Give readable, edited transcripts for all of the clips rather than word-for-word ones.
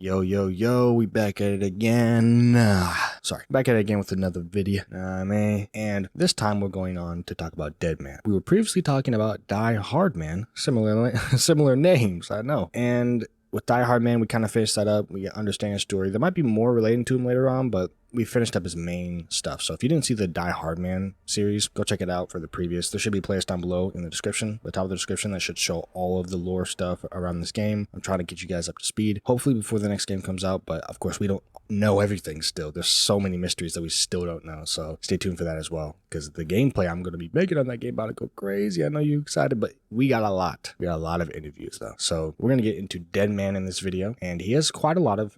Yo, yo, yo, we back at it again. Back at it again with another video. And this time we're going on to talk about Deadman. We were previously talking about Die Hard Man, similar names, I know. And with Die Hard Man, we kind of finished that up. We understand his story. There might be more relating to him later on, but we finished up his main stuff. So if you didn't see the Die Hard Man series, go check it out for the previous. There should be playlists down below in the description, the top of the description, that should show all of the lore stuff around this game. I'm trying to get you guys up to speed, hopefully before the next game comes out, but of course we don't know everything still. There's so many mysteries that we still don't know, so stay tuned for that as well, because the gameplay I'm going to be making on that game about to go crazy. I know you're excited, but we got a lot of interviews though, so we're going to get into Deadman in this video, and he has quite a lot of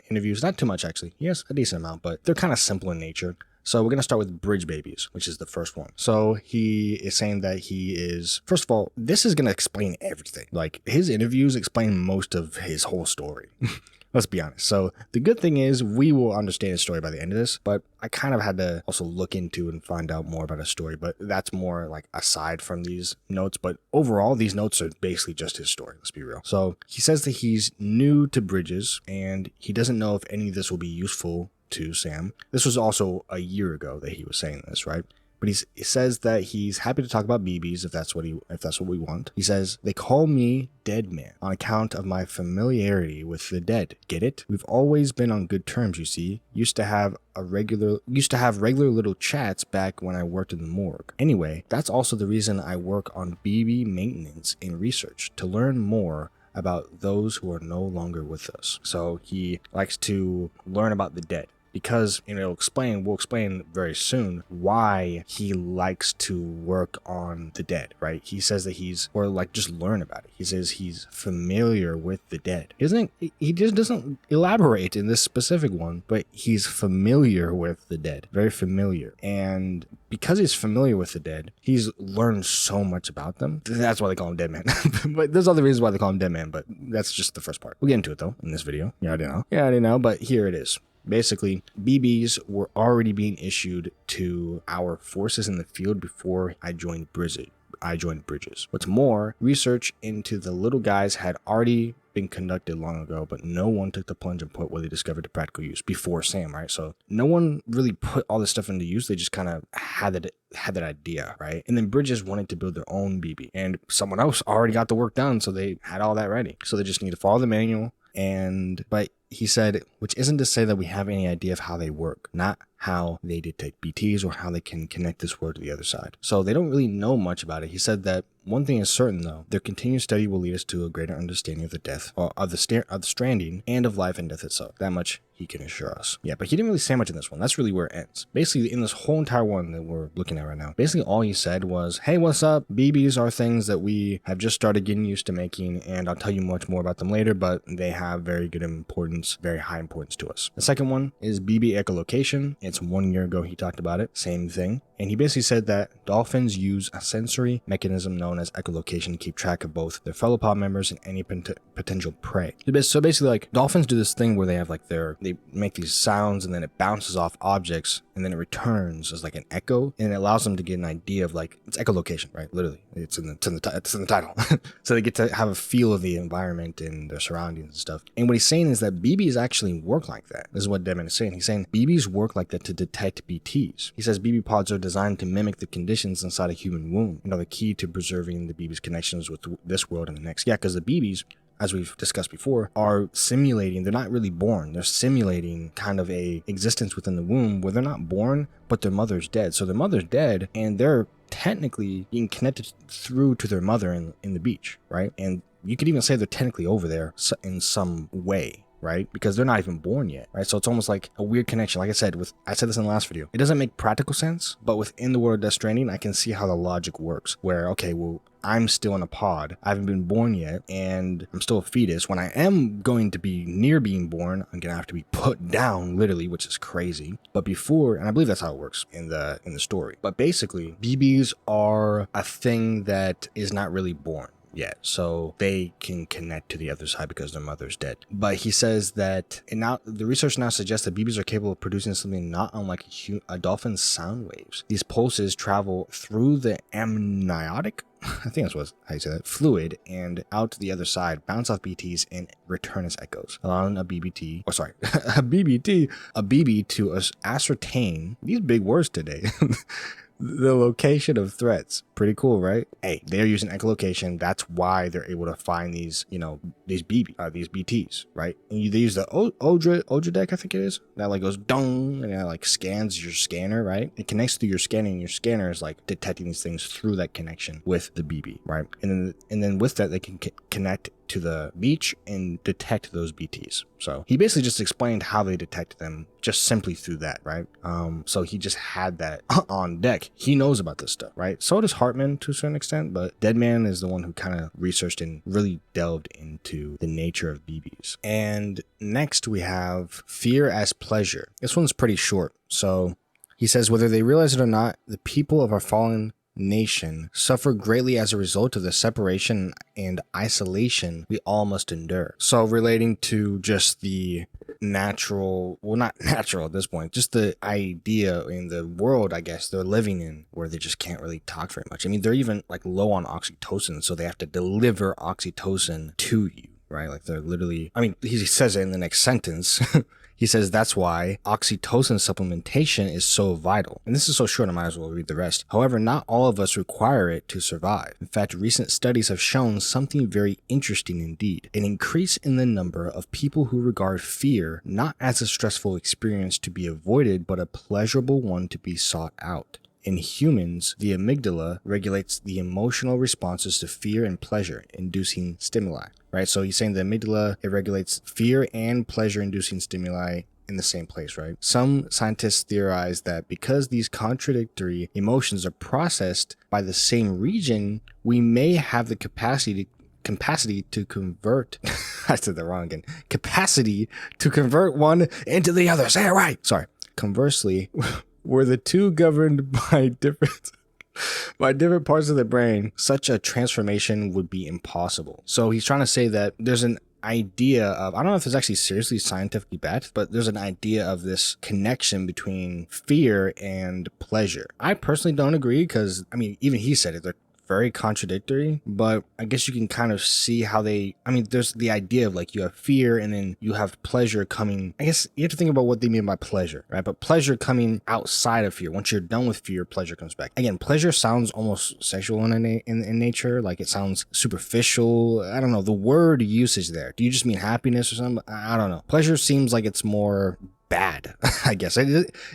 interviews. Not too much actually, he has a decent amount, but they're kind of simple in nature. So we're going to start with Bridge Babies, which is the first one. So he is saying that he is, first of all, this is going to explain everything. Like, his interviews explain most of his whole story. Let's be honest. So the good thing is we will understand his story by the end of this, but I kind of had to also look into and find out more about his story, but that's more like aside from these notes. But overall, these notes are basically just his story. Let's be real. So he says that he's new to bridges and he doesn't know if any of this will be useful to Sam. This was also a year ago that he was saying this, right? But he says that he's happy to talk about BBs if that's what we want. He says, they call me Deadman on account of my familiarity with the dead. Get it? We've always been on good terms, you see. Used to have regular little chats back when I worked in the morgue. Anyway, that's also the reason I work on BB maintenance and research, to learn more about those who are no longer with us. So he likes to learn about the dead. Because, we'll explain very soon why he likes to work on the dead, right? He says that just learn about it. He says he's familiar with the dead. He just doesn't elaborate in this specific one, but he's familiar with the dead, very familiar. And because he's familiar with the dead, he's learned so much about them. That's why they call him Deadman. But there's other reasons why they call him Deadman, but that's just the first part. We'll get into it though in this video. You already know, but here it is. Basically, BBs were already being issued to our forces in the field before I joined Bridges. What's more, research into the little guys had already been conducted long ago, but no one took the plunge and put what they discovered to practical use before Sam, right? So no one really put all this stuff into use. They just kind of had that idea, right? And then Bridges wanted to build their own BB, and someone else already got the work done, so they had all that ready. So they just need to follow the manual. But he said, which isn't to say that we have any idea of how they work, not how they detect BTs or how they can connect this word to the other side. So they don't really know much about it. He said that one thing is certain though, their continued study will lead us to a greater understanding of the death, or of the stranding, and of life and death itself. That much he can assure us. Yeah, but he didn't really say much in this one. That's really where it ends. Basically, in this whole entire one that we're looking at right now, basically all he said was, hey, what's up? BBs are things that we have just started getting used to making, and I'll tell you much more about them later, but they have very good importance, very high importance to us. The second one is BB Echolocation. It's 1 year ago he talked about it. Same thing. And he basically said that dolphins use a sensory mechanism known as echolocation to keep track of both their fellow pod members and any potential prey. So basically, like, dolphins do this thing where they have like they make these sounds and then it bounces off objects and then it returns as like an echo, and it allows them to get an idea of, like, it's echolocation, right? Literally, it's in the title. So they get to have a feel of the environment and their surroundings and stuff. And what he's saying is that BBs actually work like that. This is what Deadman is saying. He's saying BBs work like that to detect BTs. He says BB pods are designed to mimic the conditions inside a human womb and are the key to preserving the BB's connections with this world and the next. Yeah, because the BBs, as we've discussed before, are simulating, they're not really born, they're simulating kind of a existence within the womb where they're not born, but their mother's dead. So their mother's dead and they're technically being connected through to their mother in the beach, right? And you could even say they're technically over there in some way, right? Because they're not even born yet, right? So it's almost like a weird connection. Like I said this in the last video. It doesn't make practical sense, but within the world of Death Stranding, I can see how the logic works. Where, okay, well, I'm still in a pod. I haven't been born yet, and I'm still a fetus. When I am going to be near being born, I'm gonna have to be put down, literally, which is crazy. But before, and I believe that's how it works in the story. But basically, BBs are a thing that is not really born yet, so they can connect to the other side because their mother's dead. But he says that, and now the research now suggests that BBs are capable of producing something not unlike a dolphin's sound waves. These pulses travel through the amniotic I think that's how you say that, fluid, and out to the other side, bounce off BTs and return as echoes, allowing a BBT, or sorry, a BB to ascertain, these big words today, the location of threats. Pretty cool, right? Hey, they're using echolocation. That's why they're able to find these, these BTs, right? And they use the Odra deck, I think it is, that like goes dong, and it like scans your scanner, right? It connects to your scanning, and your scanner is like detecting these things through that connection with the BB, right? And then with that, they can connect to the beach and detect those BTs. So he basically just explained how they detect them just simply through that, right? So he just had that on deck. He knows about this stuff, right? So does Hartman to a certain extent, but Deadman is the one who kind of researched and really delved into the nature of BBs. And next we have fear as pleasure. This one's pretty short. So he says, whether they realize it or not, the people of our fallen nation suffer greatly as a result of the separation and isolation we all must endure. So relating to just the natural, well, not natural at this point, just the idea in the world, I guess, they're living in, where they just can't really talk very much. I mean, they're even like low on oxytocin, so they have to deliver oxytocin to you, right? Like they're literally, I mean, he says it in the next sentence. He says that's why oxytocin supplementation is so vital. And this is so short, I might as well read the rest. However, not all of us require it to survive. In fact, recent studies have shown something very interesting indeed. An increase in the number of people who regard fear not as a stressful experience to be avoided, but a pleasurable one to be sought out. In humans, the amygdala regulates the emotional responses to fear and pleasure, inducing stimuli, right? So he's saying the amygdala, it regulates fear and pleasure-inducing stimuli in the same place, right? Some scientists theorize that because these contradictory emotions are processed by the same region, we may have the capacity to convert I said that wrong again. Capacity to convert one into the other. Say it right. Sorry. Conversely, were the two governed by different parts of the brain, such a transformation would be impossible. So he's trying to say that there's an idea of, I don't know if it's actually seriously scientifically backed, but there's an idea of this connection between fear and pleasure. I personally don't agree because, I mean, even he said it, they're very contradictory, but I guess you can kind of see how there's the idea of like you have fear and then you have pleasure coming. I guess you have to think about what they mean by pleasure, right? But pleasure coming outside of fear. Once you're done with fear, pleasure comes back. Again, pleasure sounds almost sexual in nature. Like it sounds superficial. I don't know. The word usage there. Do you just mean happiness or something? I don't know. Pleasure seems like it's more bad, I guess.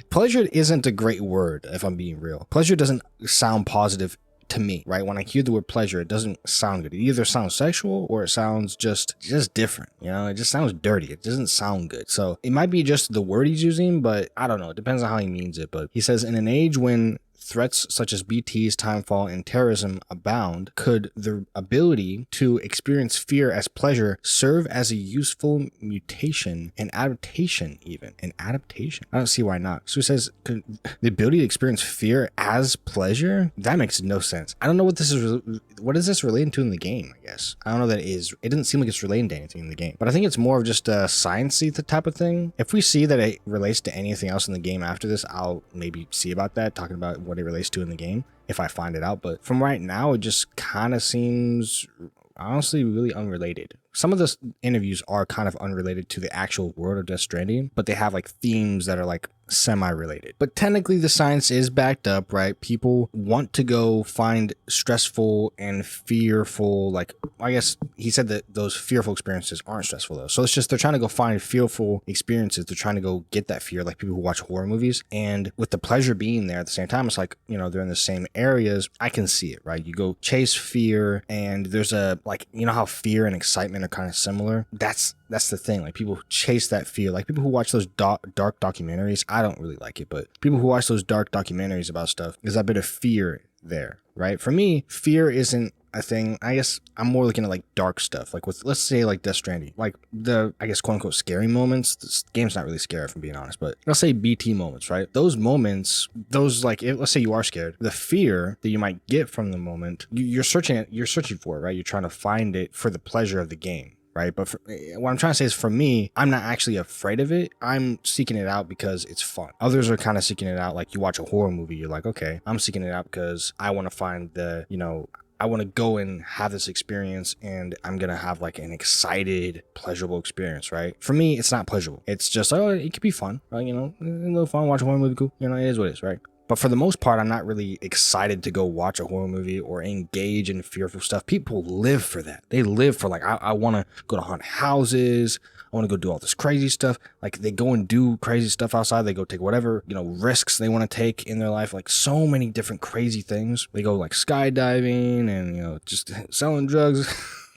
Pleasure isn't a great word, if I'm being real. Pleasure doesn't sound positive to me, right? When I hear the word pleasure, it doesn't sound good. It either sounds sexual or it sounds just different. It just sounds dirty. It doesn't sound good. So it might be just the word he's using, but I don't know. It depends on how he means it. But he says, in an age when threats such as BTs, timefall, and terrorism abound, could the ability to experience fear as pleasure serve as a useful mutation and adaptation even? An adaptation? I don't see why not. So he says, could the ability to experience fear as pleasure? That makes no sense. I don't know what this is. What is this relating to in the game, I guess? I don't know that it is. It doesn't seem like it's relating to anything in the game. But I think it's more of just a science-y type of thing. If we see that it relates to anything else in the game after this, I'll maybe see about that, talking about what it relates to in the game if I find it out. But from right now, it just kind of seems honestly really unrelated. Some of the interviews are kind of unrelated to the actual world of Death Stranding, but they have like themes that are like semi-related. But technically the science is backed up, right? People want to go find stressful and fearful, like, I guess he said that those fearful experiences aren't stressful though. So it's just they're trying to go find fearful experiences. They're trying to go get that fear, like people who watch horror movies. And with the pleasure being there at the same time, it's like, they're in the same areas. I can see it, right? You go chase fear and there's a, like, how fear and excitement are kind of similar. That's the thing. Like people chase that fear. Like people who watch those dark documentaries. I don't really like it, but people who watch those dark documentaries about stuff, there's that bit of fear there, right? For me, fear isn't a thing. I guess I'm more looking at like dark stuff, like with, let's say, like Death Stranding, like the, I guess, quote unquote scary moments. This game's not really scary, if I'm being honest, but let's say BT moments, right? Those moments, those, like, let's say you are scared, the fear that you might get from the moment, you're searching for it, right? You're trying to find it for the pleasure of the game, right? But what I'm trying to say is, for me, I'm not actually afraid of it. I'm seeking it out because it's fun. Others are kind of seeking it out, like you watch a horror movie, you're like, okay, I'm seeking it out because I want to find the, I want to go and have this experience, and I'm going to have like an excited, pleasurable experience, right? For me, it's not pleasurable. It's just, oh, it could be fun, right? You know, a little fun, watch a horror movie, cool. You know, it is what it is, right? But for the most part, I'm not really excited to go watch a horror movie or engage in fearful stuff. People live for that. They live for like, I want to go to haunted houses. I want to go do all this crazy stuff. Like they go and do crazy stuff outside. They go take whatever, you know, risks they want to take in their life. Like so many different crazy things. They go like skydiving and, you know, just selling drugs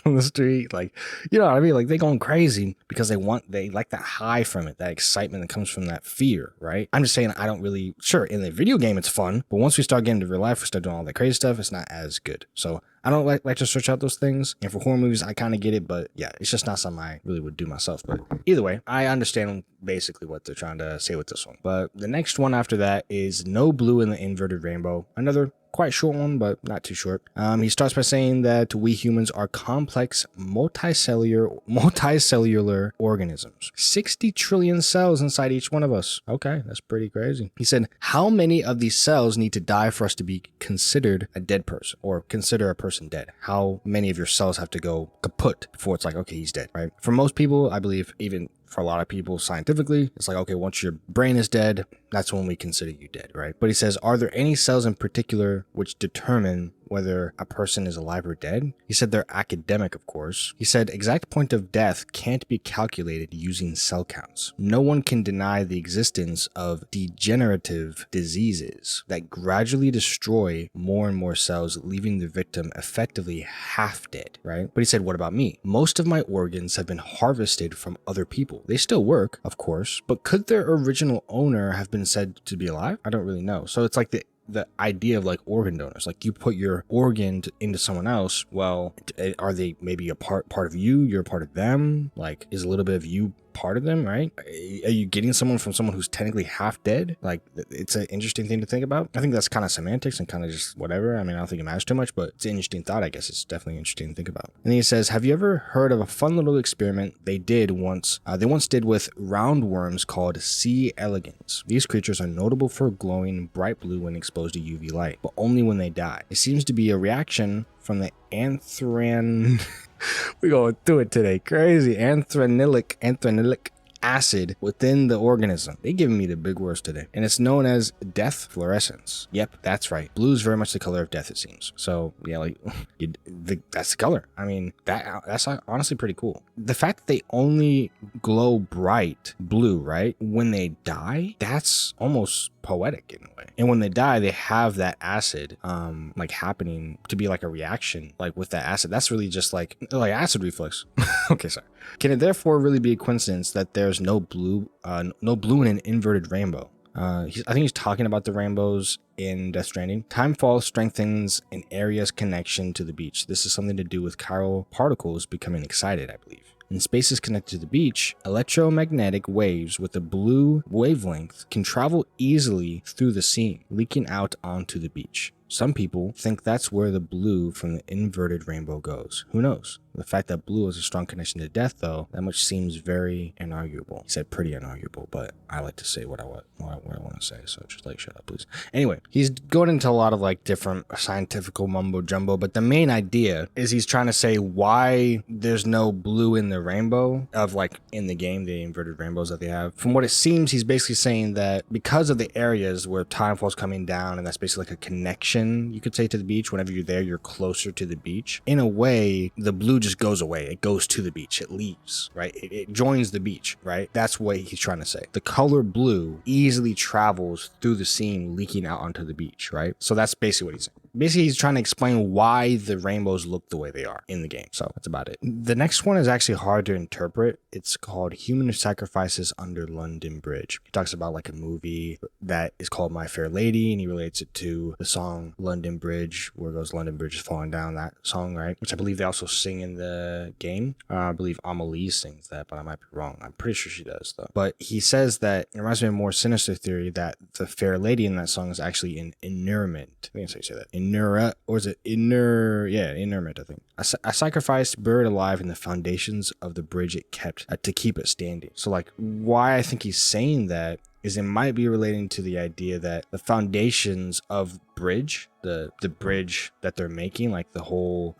on the street. Like, you know what I mean? Like they going crazy because they like that high from it, that excitement that comes from that fear, right? I'm just saying I don't really, sure, in the video game it's fun, but once we start getting to real life, we start doing all that crazy stuff, it's not as good. So I don't like to search out those things. And for horror movies, I kind of get it, but yeah, it's just not something I really would do myself. But either way, I understand basically what they're trying to say with this one. But the next one after that is no blue in the inverted rainbow. Another quite short one, but not too short. He starts by saying that we humans are complex multicellular organisms. 60 trillion cells inside each one of us. Okay, that's pretty crazy. He said, how many of these cells need to die for us to be considered a dead person, or consider a person dead? How many of your cells have to go kaput before it's like, okay, he's dead, right? For most people, I believe, even for a lot of people scientifically, it's like, okay, once your brain is dead, that's when we consider you dead, right? But he says, are there any cells in particular which determine whether a person is alive or dead? He said they're academic, of course. He said exact point of death can't be calculated using cell counts. No one can deny the existence of degenerative diseases that gradually destroy more and more cells, leaving the victim effectively half dead, right? But he said, what about me? Most of my organs have been harvested from other people. They still work, of course, but could their original owner have been said to be alive? I don't really know. So it's like the idea of like organ donors, like you put your organ into someone else. Well, are they maybe a part of you? You're a part of them. Like, is a little bit of you part of them, right? Are you getting someone from someone who's technically half dead? Like, it's an interesting thing to think about. I think that's kind of semantics and kind of just whatever. I mean, I don't think it matters too much, but it's an interesting thought. I guess it's definitely interesting to think about. And then he says, have you ever heard of a fun little experiment they once did with roundworms called C. elegans? These creatures are notable for glowing bright blue when exposed to UV light, but only when they die. It seems to be a reaction from the we're going through it today. Crazy. Anthranylic acid within the organism. They giving me the big words today. And it's known as death fluorescence. Yep, that's right. Blue is very much the color of death, it seems. So yeah, like that's the color. I mean, that's honestly pretty cool. The fact that they only glow bright blue, right, when they die, that's almost poetic in a way. And when they die, they have that acid like happening to be like a reaction like with that acid. That's really just like acid reflux. Okay, sorry. Can it therefore really be a coincidence that there's no blue in an inverted rainbow? I think he's talking about the rainbows in Death Stranding. Timefall strengthens an area's connection to the beach. This is something to do with chiral particles becoming excited, I believe. In spaces connected to the beach, electromagnetic waves with a blue wavelength can travel easily through the seam, leaking out onto the beach. Some people think that's where the blue from the inverted rainbow goes. Who knows? The fact that blue has a strong connection to death, though, that much seems very inarguable. He said pretty inarguable, but I like to say what I want to say, so just like shut up, please. Anyway, he's going into a lot of like different scientific mumbo jumbo, but the main idea is he's trying to say why there's no blue in the rainbow of like in the game, the inverted rainbows that they have. From what it seems, he's basically saying that because of the areas where timefall's coming down, and that's basically like a connection, you could say, to the beach. Whenever you're there, you're closer to the beach. In a way, the blue just goes away. It goes to the beach. It leaves, right? It joins the beach, right? That's what he's trying to say. The color blue easily travels through the seam, leaking out onto the beach, right? So that's basically what he's saying. Basically, he's trying to explain why the rainbows look the way they are in the game. So that's about it. The next one is actually hard to interpret. It's called Human Sacrifices Under London Bridge. He talks about like a movie that is called My Fair Lady, and he relates it to the song London Bridge, where goes London Bridge is falling down, that song, right? Which I believe they also sing in the game. I believe Amelie sings that, but I might be wrong. I'm pretty sure she does, though. But he says that it reminds me of a more sinister theory that the fair lady in that song is actually an inurement. I think that's how you say that. Inurement, I think. A sacrificed buried alive in the foundations of the bridge it kept to keep it standing. So like why I think he's saying that is it might be relating to the idea that the foundations of bridge, the bridge that they're making, like the whole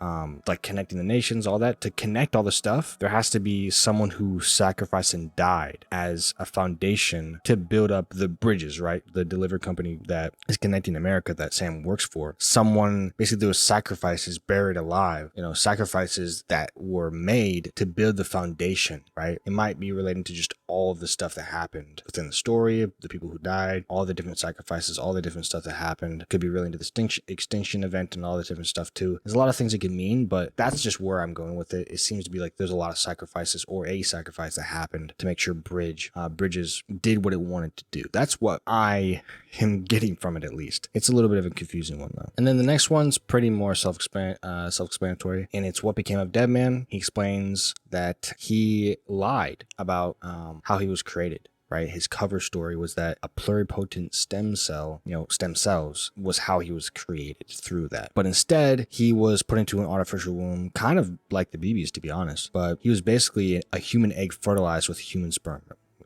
like connecting the nations, all that, to connect all the stuff, there has to be someone who sacrificed and died as a foundation to build up the bridges, right? The delivery company that is connecting America that Sam works for. Someone, basically there was sacrifices buried alive, sacrifices that were made to build the foundation, right? It might be relating to just all of the stuff that happened within the story, the people who died, all the different sacrifices, all the different stuff that happened. Could be relating to the extinction event and all the different stuff too. There's a lot of things it could mean, but that's just where I'm going with it. It seems to be like there's a lot of sacrifices or a sacrifice that happened to make sure Bridges did what it wanted to do. That's what I am getting from it, at least. It's a little bit of a confusing one though. And then the next one's pretty more self-explanatory, and it's what became of Deadman. He explains that he lied about how he was created. Right, his cover story was that a pluripotent stem cells was how he was created through that. But instead, he was put into an artificial womb, kind of like the BBs, to be honest. But he was basically a human egg fertilized with human sperm.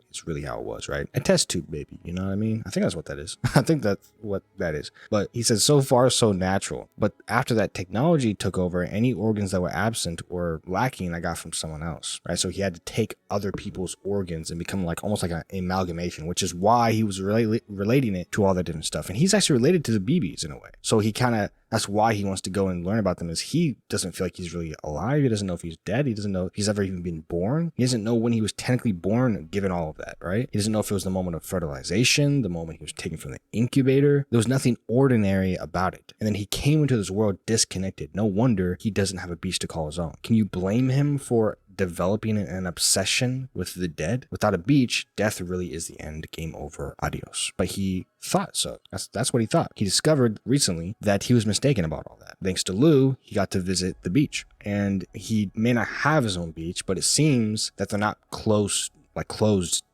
It's really how it was, right? A test tube baby, you know what I mean? I think that's what that is. I think that's what that is. But he said, so far, so natural. But after that technology took over, any organs that were absent or lacking, I got from someone else, right? So he had to take other people's organs and become like almost like an amalgamation, which is why he was relating it to all that different stuff. And he's actually related to the BBs in a way. So he kind of, that's why he wants to go and learn about them, is he doesn't feel like he's really alive. He doesn't know if he's dead. He doesn't know if he's ever even been born. He doesn't know when he was technically born, given all of that, right? He doesn't know if it was the moment of fertilization, the moment he was taken from the incubator. There was nothing ordinary about it. And then he came into this world disconnected. No wonder he doesn't have a beach to call his own. Can you blame him for developing an obsession with the dead? Without a beach, death really is the end. Game over. Adios. But he thought so. That's what he thought. He discovered recently that he was mistaken about all that. Thanks to Lou, he got to visit the beach. And he may not have his own beach, but it seems that they're not closed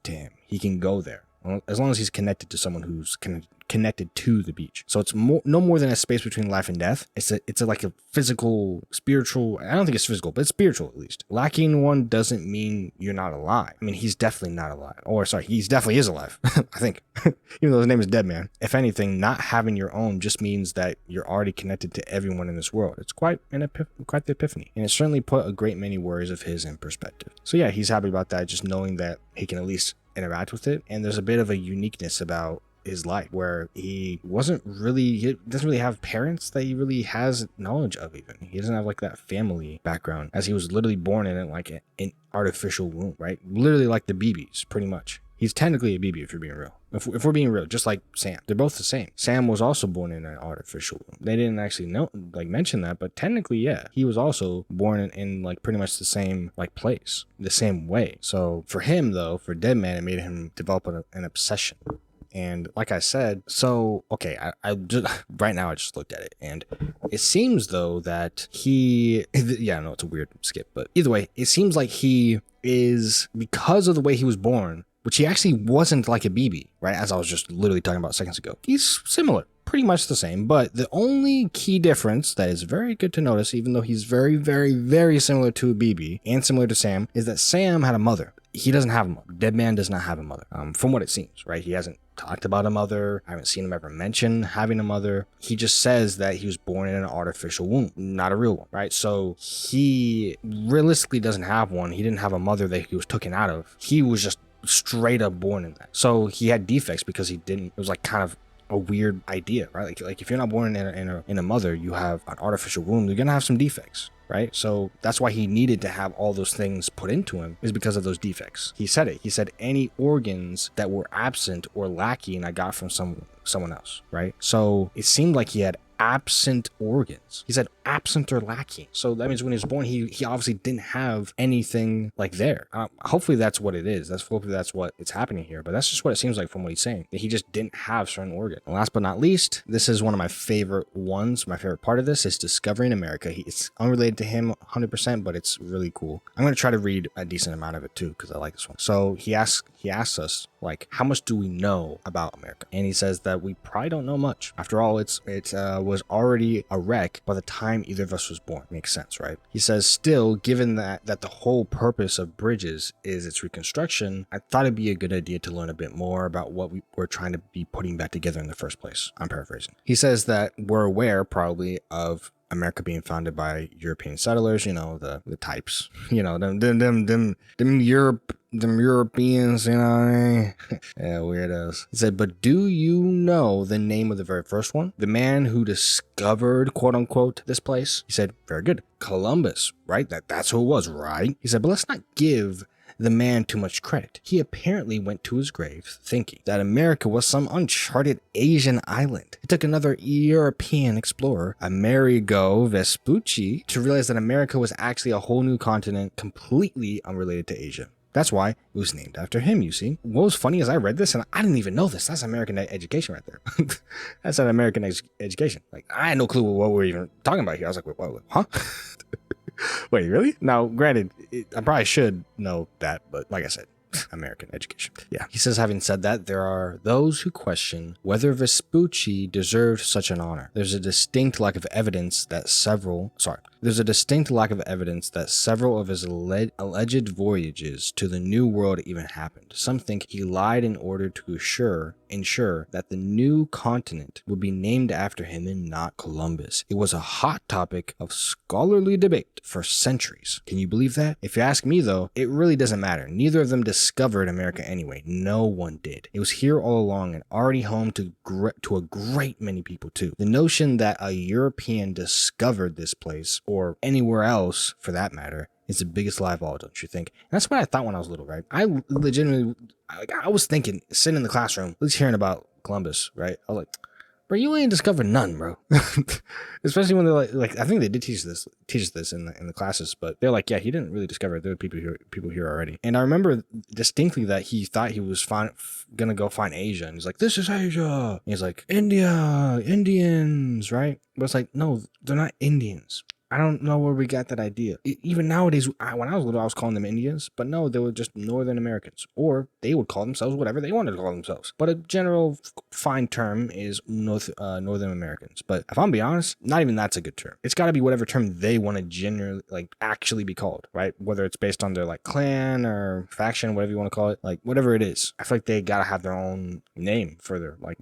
to him. He can go there. As long as he's connected to someone who's connected to the beach. So it's no more than a space between life and death. It's like a physical, spiritual. I don't think it's physical, but it's spiritual at least. Lacking one doesn't mean you're not alive. I mean, he's definitely not alive. Or sorry, he's definitely is alive. I think, even though his name is Deadman. If anything, not having your own just means that you're already connected to everyone in this world. It's quite the epiphany, and it certainly put a great many worries of his in perspective. So yeah, he's happy about that, just knowing that he can at least interact with it. And there's a bit of a uniqueness about his life where he doesn't really have parents that he really has knowledge of. Even he doesn't have like that family background, as he was literally born in like an artificial womb, right? Literally like the BBs, pretty much. He's technically a BB if you're being real. If we're being real, just like Sam. They're both the same. Sam was also born in an artificial womb. They didn't actually mention that, but technically, yeah. He was also born in like pretty much the same like place, the same way. So for him though, for Deadman, it made him develop an obsession. And like I said, so, okay, I just, right now I just looked at it, and it seems though that yeah, no, it's a weird skip, but either way, it seems like he is, because of the way he was born, which he actually wasn't like a BB, right? As I was just literally talking about seconds ago. He's similar, pretty much the same, but the only key difference that is very good to notice, even though he's very, very, very similar to a BB and similar to Sam, is that Sam had a mother. He doesn't have a mother. Deadman does not have a mother, from what it seems, right? He hasn't talked about a mother. I haven't seen him ever mention having a mother. He just says that he was born in an artificial womb, not a real one, right? So he realistically doesn't have one. He didn't have a mother that he was taken out of. He was just straight up born in that. So he had defects because he didn't. It was like kind of a weird idea, right? Like if you're not born in a mother, you have an artificial womb, you're gonna have some defects, right? So that's why he needed to have all those things put into him, is because of those defects. He said it. He said any organs that were absent or lacking, I got from someone else, right? So it seemed like he had absent organs. He said absent or lacking. So that means when he was born, he obviously didn't have anything like there. Hopefully that's what it is. Hopefully that's what it's happening here. But that's just what it seems like from what he's saying, that he just didn't have certain organs. And last but not least, this is one of my favorite ones. My favorite part of this is discovering America. It's unrelated to him 100%, but it's really cool. I'm going to try to read a decent amount of it too, because I like this one. So he asks us, like, how much do we know about America? And he says that we probably don't know much. After all, it was already a wreck by the time time either of us was born. Makes sense, right? He says, still, given that the whole purpose of Bridges is its reconstruction, I thought it'd be a good idea to learn a bit more about what we were trying to be putting back together in the first place. I'm paraphrasing. He says that we're aware probably of America being founded by European settlers, the types, them Europeans, you know what I mean? Yeah, weirdos. He said, but do you know the name of the very first one? The man who discovered, quote unquote, this place? He said, very good. Columbus, right? That's who it was, right? He said, but let's not give the man too much credit. He apparently went to his grave thinking that America was some uncharted Asian island. It took another European explorer, Amerigo Vespucci, to realize that America was actually a whole new continent completely unrelated to Asia. That's why it was named after him, you see. What was funny is I read this and I didn't even know this. That's American education right there. That's an American education. Like, I had no clue what we're even talking about here. I was like, wait, what, huh? Wait, really? Now, granted, I probably should know that, but like I said, American education. Yeah. He says, having said that, there are those who question whether Vespucci deserved such an honor. There's a distinct lack of evidence that several of his alleged voyages to the New World even happened. Some think he lied in order to ensure that the new continent would be named after him and not Columbus. It was a hot topic of scholarly debate for centuries. Can you believe that? If you ask me though, it really doesn't matter. Neither of them discovered America anyway. No one did. It was here all along and already home to a great many people too. The notion that a European discovered this place, or anywhere else for that matter, is the biggest lie of all, don't you think? And that's what I thought when I was little, right? I was thinking, sitting in the classroom, at least hearing about Columbus, right? I was like, bro, you ain't discovered none, bro. Especially when they're like, I think they did teach us this in the classes, but they're like, yeah, he didn't really discover it. There were people here already. And I remember distinctly that he thought he was gonna go find Asia, and he's like, this is Asia. And he's like, India, Indians, right? But it's like, no, they're not Indians. I don't know where we got that idea. Even nowadays, when I was little, I was calling them Indians, but no, they were just Northern Americans, or they would call themselves whatever they wanted to call themselves. But a general fine term is Northern Americans. But if I'm being honest, not even that's a good term. It's got to be whatever term they want to generally, actually be called, right? Whether it's based on their clan or faction, whatever you want to call it, whatever it is. I feel like they got to have their own name for their I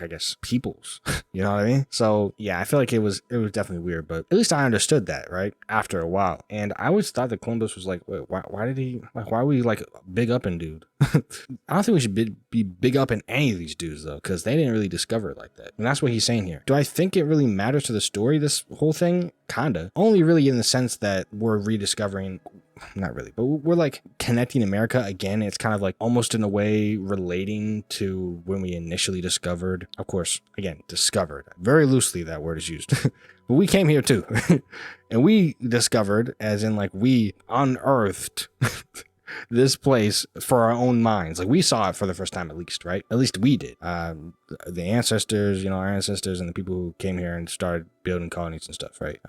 guess, peoples. You know what I mean? So yeah, I feel like it was definitely weird, but at least I understood that, right, after a while. And I always thought that Columbus was like, wait, why did he, why are we big up in dude? I don't think we should be big up in any of these dudes though, because they didn't really discover it like that. And that's what he's saying here. Do I think it really matters to the story, this whole thing? Kinda. Only really in the sense that we're rediscovering, not really, but we're connecting America again. It's kind of almost in a way relating to when we initially discovered, of course, again, discovered, very loosely that word is used. But we came here too. And we discovered, as in we unearthed this place for our own minds. We saw it for the first time, at least, right? At least we did. The ancestors, our ancestors and the people who came here and started building colonies and stuff, right?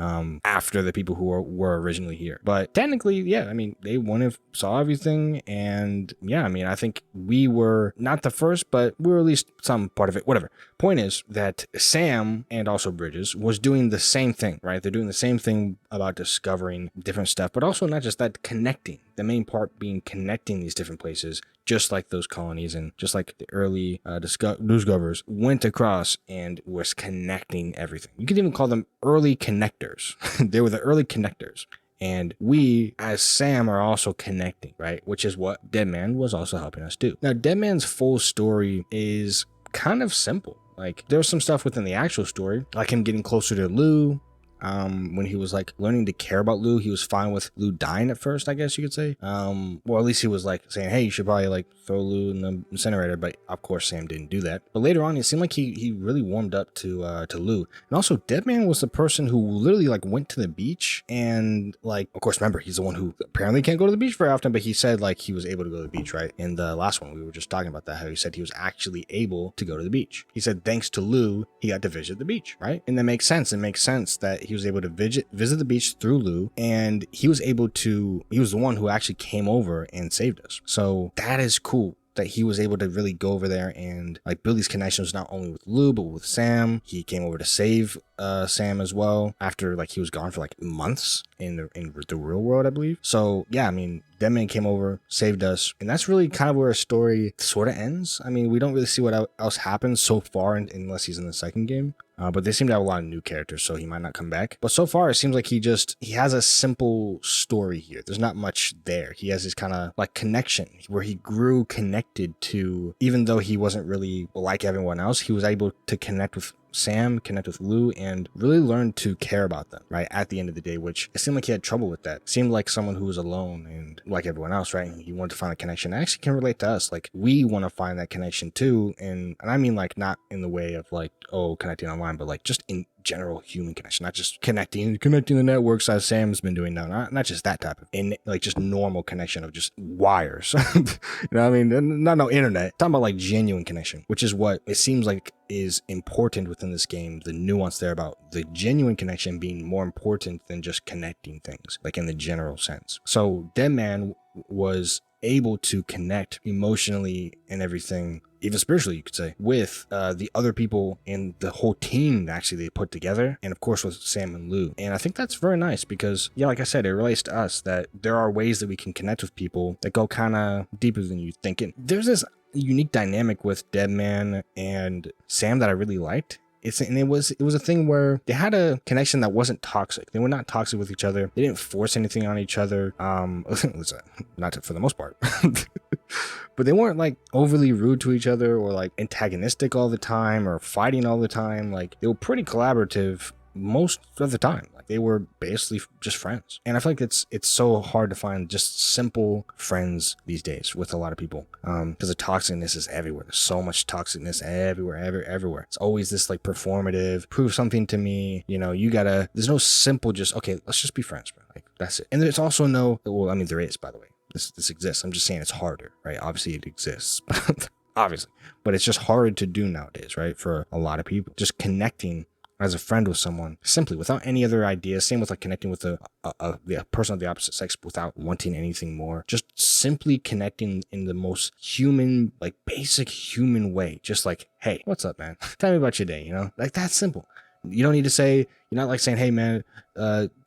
After the people who were originally here. But technically, yeah, they wouldn't have saw everything. And yeah, I think we were not the first, but we were at least some part of it, whatever. Point is that Sam and also Bridges was doing the same thing, right? They're doing the same thing about discovering different stuff, but also not just that, connecting. The main part being connecting these different places, just like those colonies and just like the early discoverers went across and was connecting everything. You could even call them early connectors. They were the early connectors. And we, as Sam, are also connecting, right? Which is what Deadman was also helping us do. Now, Deadman's full story is kind of simple. There's some stuff within the actual story, like him getting closer to Lou. When he was learning to care about Lou, he was fine with Lou dying at first, I guess you could say. Well, at least he was saying, hey, you should probably throw Lou in the incinerator, but of course Sam didn't do that. But later on, it seemed like he really warmed up to Lou. And also, Deadman was the person who literally went to the beach and of course, remember, he's the one who apparently can't go to the beach very often, but he said he was able to go to the beach, right? In the last one, we were just talking about that, how he said he was actually able to go to the beach. He said thanks to Lou, he got to visit the beach, right? And that makes sense. It makes sense that he was able to visit the beach through Lou, and he was the one who actually came over and saved us. So that is cool. that he was able to really go over there and like build these connections not only with Lou but with Sam. He came over to save Sam as well after like he was gone for like months in the real world, I believe. So yeah, I mean, Deadman came over, saved us, and that's really kind of where a story sort of ends. I mean, we don't really see what else happens so far unless he's in the second game. But they seem to have a lot of new characters, so he might not come back. But so far, it seems like he has a simple story here. There's not much there. He has this kind of like connection where he grew connected to, even though he wasn't really like everyone else, he was able to connect with Sam, connect with Lou, and really learn to care about them, right? At the end of the day, which it seemed like he had trouble with that. It seemed like someone who was alone and like everyone else, right? And he wanted to find a connection. I actually can relate to us. Like, we want to find that connection too. And I mean, like, not in the way of like, oh, connecting online, but like just in general human connection, not just connecting the networks as Sam's been doing now, not just that type of, and like just normal connection of just wires. You know what I mean? Not no internet. Talking about like genuine connection, which is what it seems like is important within this game. The nuance there about the genuine connection being more important than just connecting things, like in the general sense. So Deadman was able to connect emotionally and everything, even spiritually, you could say, with the other people and the whole team that actually they put together, and of course with Sam and Lou. And I think that's very nice because, yeah, like I said, it relates to us that there are ways that we can connect with people that go kind of deeper than you think. And there's this unique dynamic with Deadman and Sam that I really liked. It was a thing where they had a connection that wasn't toxic. They were not toxic with each other. They didn't force anything on each other. Not for the most part. But they weren't like overly rude to each other or like antagonistic all the time or fighting all the time. Like, they were pretty collaborative most of the time. Like, they were basically just friends. And I feel like it's so hard to find just simple friends these days with a lot of people, because the toxicness is everywhere. There's so much toxicness everywhere. It's always this like performative, prove something to me, you know, there's no simple just, okay, let's just be friends, bro. Like, that's it. And there's also no, well, I mean, there is, by the way. This exists. I'm just saying it's harder, right? Obviously it exists, obviously, but it's just hard to do nowadays, right? For a lot of people, just connecting as a friend with someone simply without any other ideas. Same with like connecting with a person of the opposite sex without wanting anything more. Just simply connecting in the most human, like basic human way. Just like, hey, what's up, man? Tell me about your day, you know? Like, that's simple. You don't need to say, you're not like saying, hey man,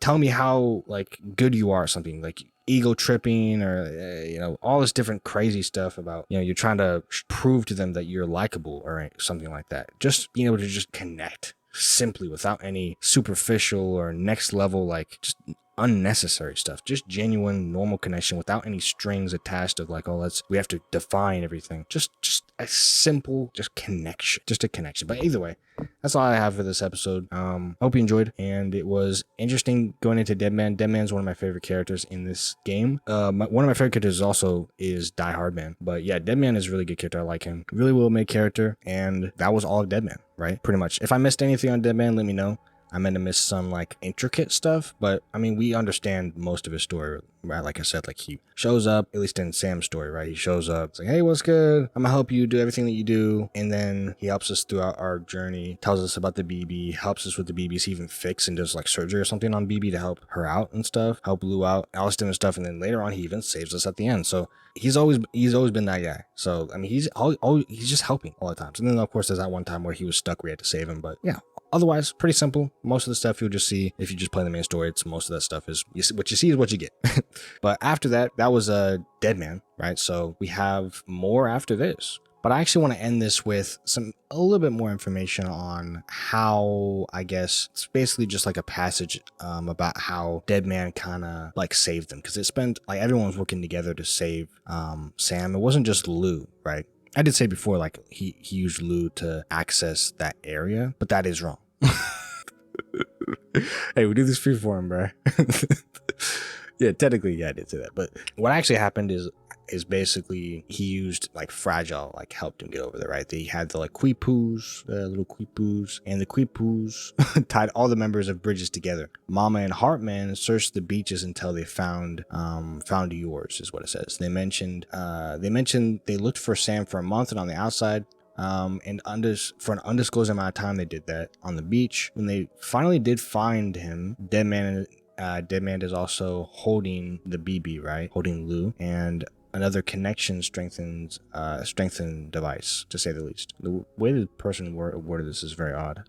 tell me how like good you are or something, like ego tripping or you know, all this different crazy stuff about, you know, you're trying to prove to them that you're likable or something like that. Just being able to just connect simply without any superficial or next level, like just unnecessary stuff, just genuine normal connection without any strings attached of like, oh, we have to define everything. Just a simple connection, just a connection. But either way, that's all I have for this episode. Hope you enjoyed, and it was interesting going into Deadman. Deadman's one of my favorite characters in this game. One of my favorite characters also is Die Hard Man, but yeah, Deadman is a really good character. I like him, really well made character, and that was all of Deadman, right? Pretty much. If I missed anything on Deadman, let me know. I meant to miss some like intricate stuff, but I mean, we understand most of his story, right? Like I said, like he shows up, at least in Sam's story, right? He shows up, it's like, hey, what's good? I'm gonna help you do everything that you do. And then he helps us throughout our journey, tells us about the BB, helps us with the BBs. He even fixes and does like surgery or something on BB to help her out and stuff, help Lou out, all this different stuff. And then later on, he even saves us at the end. So he's always been that guy. So I mean, he's just helping all the times. And then of course there's that one time where he was stuck, we had to save him. But yeah, otherwise pretty simple. Most of the stuff you'll just see if you just play the main story. It's most of that stuff is what you see is what you get. But after that was a Deadman, right? So we have more after this. But I actually want to end this with a little bit more information on how, I guess, it's basically just like a passage about how Deadman kind of like saved them, because it spent like everyone was working together to save Sam. It wasn't just Lou, right? I did say before, like he used Lou to access that area, but that is wrong. Hey, we do this free for him, bro. Yeah, technically, yeah, I did say that. But what actually happened is basically he used like Fragile, like helped him get over there, right? They had the like Quipoos, little Quipoos, and the Quipoos tied all the members of Bridges together. Mama and Heartman searched the beaches until they found yours, is what it says. They mentioned they looked for Sam for a month, and on the outside, and for an undisclosed amount of time they did that on the beach. When they finally did find him, Deadman is also holding the BB, right? Holding Lou. And another connection strengthened device, to say the least. The way the person worded this is very odd.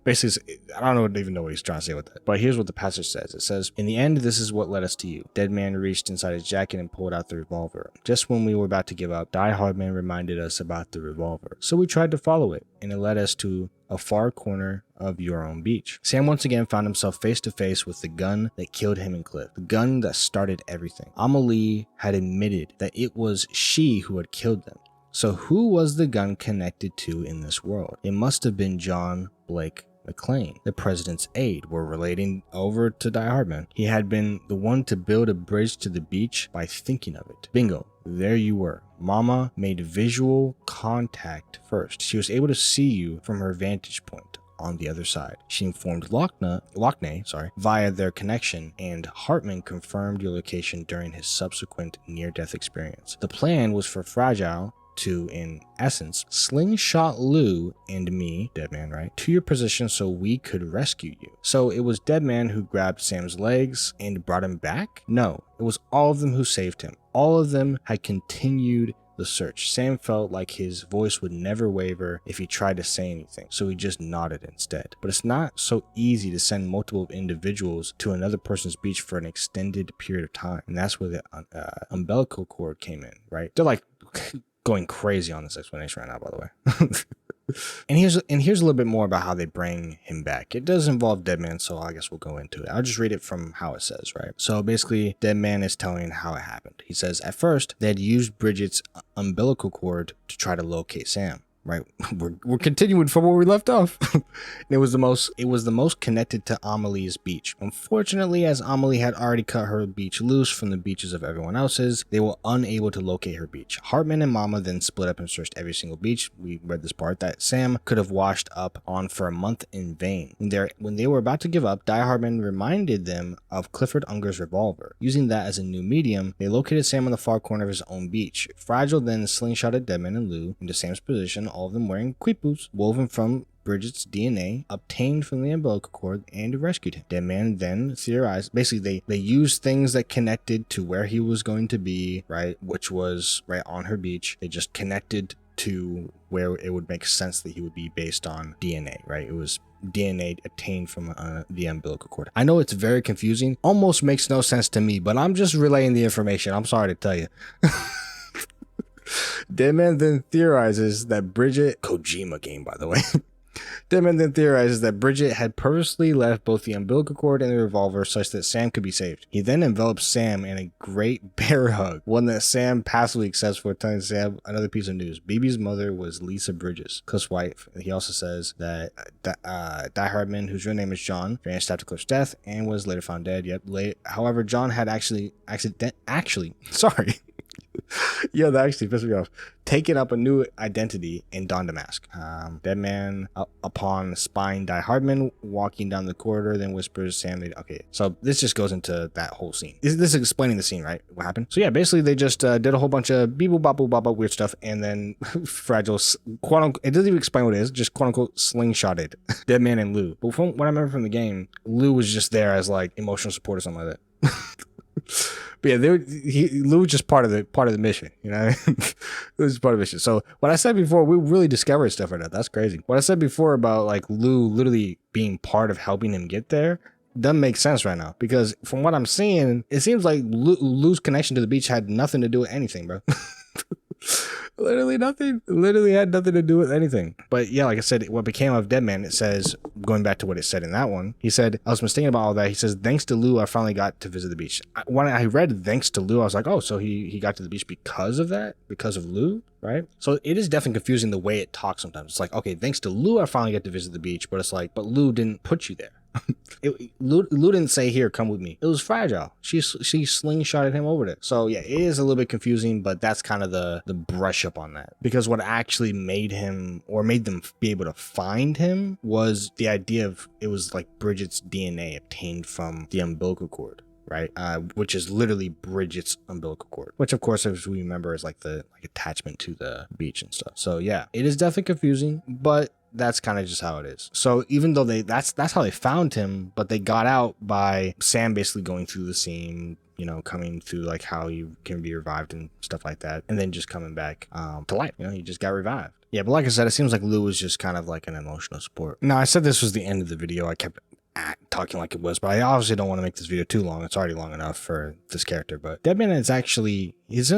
Basically, I don't even know what he's trying to say with that. But here's what the passage says. It says, "In the end, this is what led us to you. Deadman reached inside his jacket and pulled out the revolver. Just when we were about to give up, Die Hardman reminded us about the revolver. So we tried to follow it, and it led us to a far corner of your own beach." Sam once again found himself face to face with the gun that killed him and Cliff, the gun that started everything. Amelie had admitted that it was she who had killed them. So who was the gun connected to in this world? It must have been John Blake McClane, the president's aide. We're relating over to Die Hardman. He had been the one to build a bridge to the beach by thinking of it. Bingo. There you were. Mama made visual contact first. She was able to see you from her vantage point on the other side. She informed Lockney via their connection, and Hartman confirmed your location during his subsequent near-death experience. The plan was for Fragile to, in essence, slingshot Lou and me, Deadman, right, to your position so we could rescue you. So it was Deadman who grabbed Sam's legs and brought him back? No, it was all of them who saved him. All of them had continued the search. Sam felt like his voice would never waver if he tried to say anything, so he just nodded instead. But it's not so easy to send multiple individuals to another person's beach for an extended period of time, and that's where the umbilical cord came in, right? They're like going crazy on this explanation right now, by the way. And here's a little bit more about how they bring him back. It does involve Deadman, so I guess we'll go into it. I'll just read it from how it says, right? So basically, Deadman is telling how it happened. He says, at first, they had used Bridget's umbilical cord to try to locate Sam. Right, we're continuing from where we left off. It was the most connected to Amelie's beach. Unfortunately, as Amelie had already cut her beach loose from the beaches of everyone else's, they were unable to locate her beach. Hartman and Mama then split up and searched every single beach. We read this part that Sam could have washed up on for a month in vain. When they were about to give up, Die Hartman reminded them of Clifford Unger's revolver. Using that as a new medium, they located Sam on the far corner of his own beach. Fragile then slingshotted Deadman and Lou into Sam's position, all of them wearing quipus woven from Bridget's DNA obtained from the umbilical cord, and rescued him. Deadman then theorized, basically they used things that connected to where he was going to be, right, which was right on her beach. They just connected to where it would make sense that he would be based on DNA, right? It was DNA obtained from the umbilical cord. I know it's very confusing, almost makes no sense to me, but I'm just relaying the information. I'm sorry to tell you. Deadman then theorizes that Bridget, Kojima game by the way, Deadman then theorizes that Bridget had purposely left both the umbilical cord and the revolver such that Sam could be saved. He then envelops Sam in a great bear hug, one that Sam passively accepts for telling Sam another piece of news. BB's mother was Lisa Bridges, Cliff's wife. He also says that Die Hardman, whose real name is John, ran stabbed to Cliff's death and was later found dead. However, John had actually, sorry. Yeah, that actually pissed me off. Taken up a new identity and donned a mask. Deadman, upon spying Die Hardman walking down the corridor, then whispers Sam. Okay, so this just goes into that whole scene. This is explaining the scene, right? What happened? So yeah, basically they just did a whole bunch of beep boop bop boop bop weird stuff, and then Fragile, quote unquote, it doesn't even explain what it is, just quote unquote slingshotted Deadman and Lou. But from what I remember from the game, Lou was just there as like emotional support or something like that. But yeah, Lou was just part of the mission, you know. It was part of the mission. So what I said before, we really discovered stuff right now. That's crazy. What I said before about like Lou literally being part of helping him get there doesn't make sense right now, because from what I'm seeing, it seems like Lou's connection to the beach had nothing to do with anything, bro. Literally nothing. Literally had nothing to do with anything. But yeah, like I said, what became of Deadman, it says, going back to what it said in that one, he said, I was mistaken about all that. He says, thanks to Lou, I finally got to visit the beach. When I read thanks to Lou, I was like, oh, so he got to the beach because of that? Because of Lou? Right? So it is definitely confusing the way it talks sometimes. It's like, okay, thanks to Lou, I finally got to visit the beach. But it's like, but Lou didn't put you there. Lou didn't say, here, come with me. It was Fragile. She slingshotted him over there. So yeah, it is a little bit confusing, but that's kind of the brush up on that. Because what actually made him, or made them be able to find him, was the idea of, it was like Bridget's DNA obtained from the umbilical cord. Right, which is literally Bridget's umbilical cord, which of course, as we remember, is like the attachment to the beach and stuff. So yeah, it is definitely confusing, but that's kind of just how it is. So even though that's how they found him, but they got out by Sam basically going through the same you know, coming through like how you can be revived and stuff like that, and then just coming back to life. You know, he just got revived. Yeah, but like I said, it seems like Lou was just kind of like an emotional support. Now, I said this was the end of the video. I kept talking like it was, but I obviously don't want to make this video too long. It's already long enough for this character. But Deadman is actually, his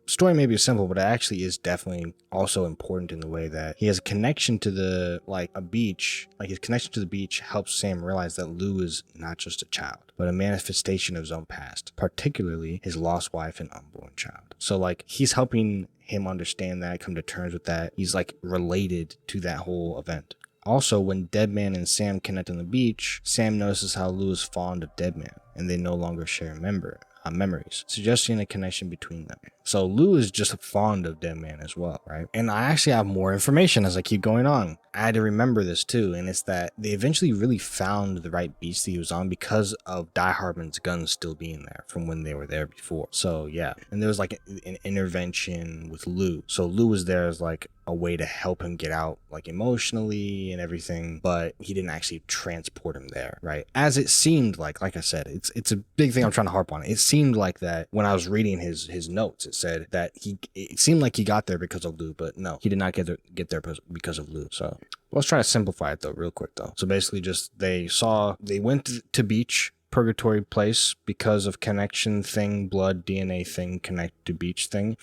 story may be simple, but it actually is definitely also important in the way that he has a connection to the, like a beach. Like his connection to the beach helps Sam realize that Lou is not just a child, but a manifestation of his own past, particularly his lost wife and unborn child. So like he's helping him understand that, come to terms with that. He's like related to that whole event. Also, when Deadman and Sam connect on the beach, Sam notices how Lou is fond of Deadman, and they no longer share memories, suggesting a connection between them. So Lou is just fond of Deadman as well, right? And I actually have more information as I keep going on. I had to remember this too, and it's that they eventually really found the right beach that he was on because of Die Hardman's guns still being there from when they were there before. So yeah, and there was like an intervention with Lou. So Lou was there as like a way to help him get out, like emotionally and everything, but he didn't actually transport him there, right? As it seemed like I said, it's a big thing I'm trying to harp on. It seemed like that when I was reading his notes, it said that it seemed like he got there because of Lou, but no, he did not get there because of Lou. So let's try to simplify it though, real quick though. So basically just they went to beach, purgatory place, because of connection thing, blood DNA thing, connect to beach thing.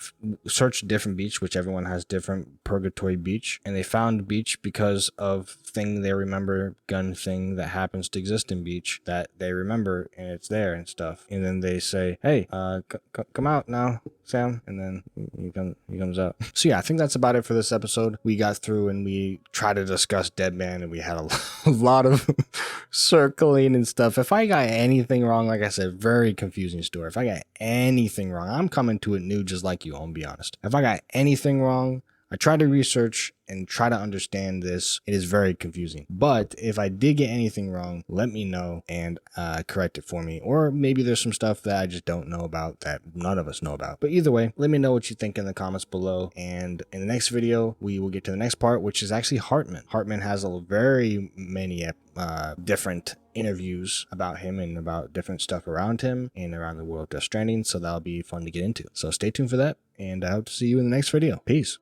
Search different beach, which everyone has different purgatory beach, and they found beach because of thing they remember, gun thing that happens to exist in beach that they remember, and it's there and stuff. And then they say, hey, come out now, Sam, and then he comes out. So yeah, I think that's about it for this episode. We got through and we tried to discuss Deadman, and we had a lot of circling and stuff. If I got anything wrong, like I said, very confusing story. If I got anything wrong, I'm coming to it new just like you, I'll be honest. If I got anything wrong, I tried to research and try to understand this. It is very confusing. But if I did get anything wrong, let me know and correct it for me. Or maybe there's some stuff that I just don't know about that none of us know about. But either way, let me know what you think in the comments below. And in the next video, we will get to the next part, which is actually Hartman. Hartman has a very many different interviews about him and about different stuff around him and around the world of Stranding. So that'll be fun to get into. So stay tuned for that. And I hope to see you in the next video. Peace.